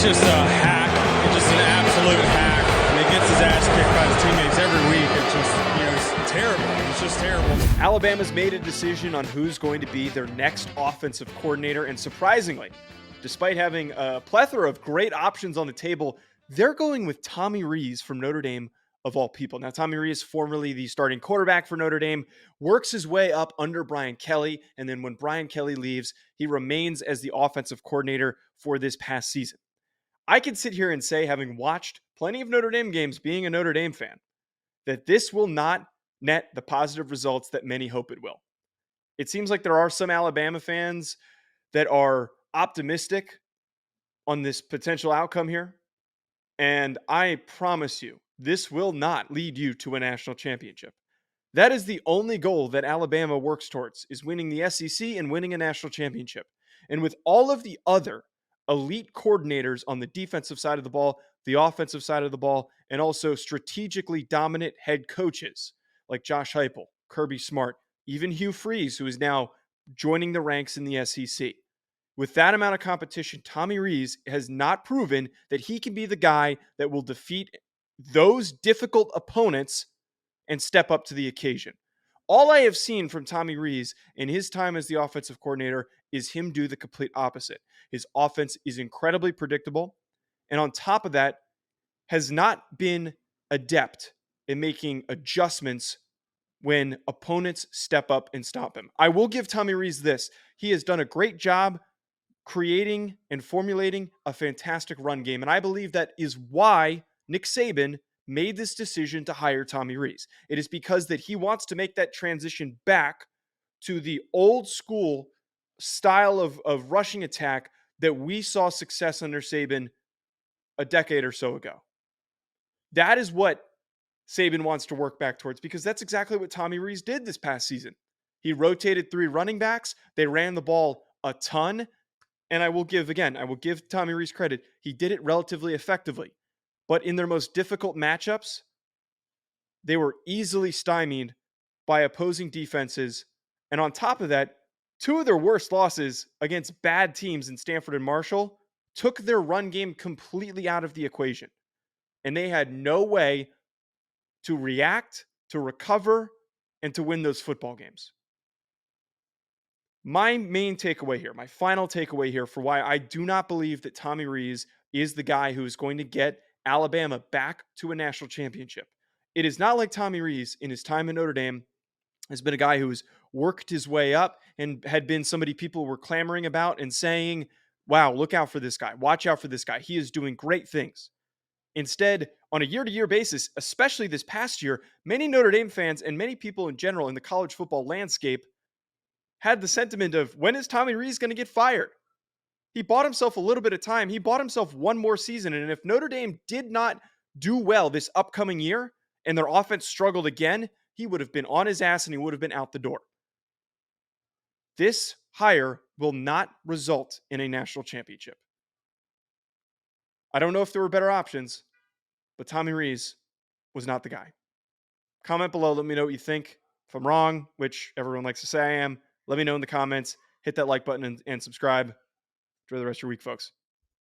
just a hack. He's just an absolute hack. And he gets his ass kicked by his teammates every week. It's just, it's terrible. It's just terrible. Alabama's made a decision on who's going to be their next offensive coordinator. And surprisingly, despite having a plethora of great options on the table, they're going with Tommy Rees from Notre Dame, of all people. Now, Tommy Rees, formerly the starting quarterback for Notre Dame, works his way up under Brian Kelly. And then when Brian Kelly leaves, he remains as the offensive coordinator for this past season. I can sit here and say, having watched plenty of Notre Dame games, being a Notre Dame fan, that this will not net the positive results that many hope it will. It seems like there are some Alabama fans that are optimistic on this potential outcome here. And I promise you, this will not lead you to a national championship. That is the only goal that Alabama works towards, is winning the SEC and winning a national championship. And with all of the other elite coordinators on the defensive side of the ball, the offensive side of the ball, and also strategically dominant head coaches like Josh Heupel, Kirby Smart, even Hugh Freeze, who is now joining the ranks in the SEC. With that amount of competition, Tommy Rees has not proven that he can be the guy that will defeat those difficult opponents and step up to the occasion. All I have seen from Tommy Rees in his time as the offensive coordinator is him do the complete opposite. His offense is incredibly predictable, and on top of that, has not been adept in making adjustments when opponents step up and stop him. I will give Tommy Rees this. He has done a great job creating and formulating a fantastic run game, and I believe that is why Nick Saban made this decision to hire Tommy Rees. It is because that he wants to make that transition back to the old school style of rushing attack that we saw success under Saban a decade or so ago. That is what Saban wants to work back towards, because that's exactly what Tommy Rees did this past season. He rotated 3 running backs. They ran the ball a ton. And I will give Tommy Rees credit. He did it relatively effectively. But in their most difficult matchups, they were easily stymied by opposing defenses. And on top of that, 2 of their worst losses against bad teams in Stanford and Marshall took their run game completely out of the equation. And they had no way to react, to recover, and to win those football games. My main takeaway here, my final takeaway here for why I do not believe that Tommy Rees is the guy who is going to get Alabama back to a national championship. It is not like Tommy Rees in his time in Notre Dame has been a guy who has worked his way up and had been somebody people were clamoring about and saying, wow, look out for this guy. Watch out for this guy. He is doing great things. Instead, on a year-to-year basis, especially this past year, many Notre Dame fans and many people in general in the college football landscape had the sentiment of, when is Tommy Rees going to get fired? He bought himself a little bit of time. He bought himself one more season. And if Notre Dame did not do well this upcoming year and their offense struggled again, he would have been on his ass and he would have been out the door. This hire will not result in a national championship. I don't know if there were better options, but Tommy Rees was not the guy. Comment below. Let me know what you think. If I'm wrong, which everyone likes to say I am, let me know in the comments. Hit that like button and subscribe. Enjoy the rest of your week, folks.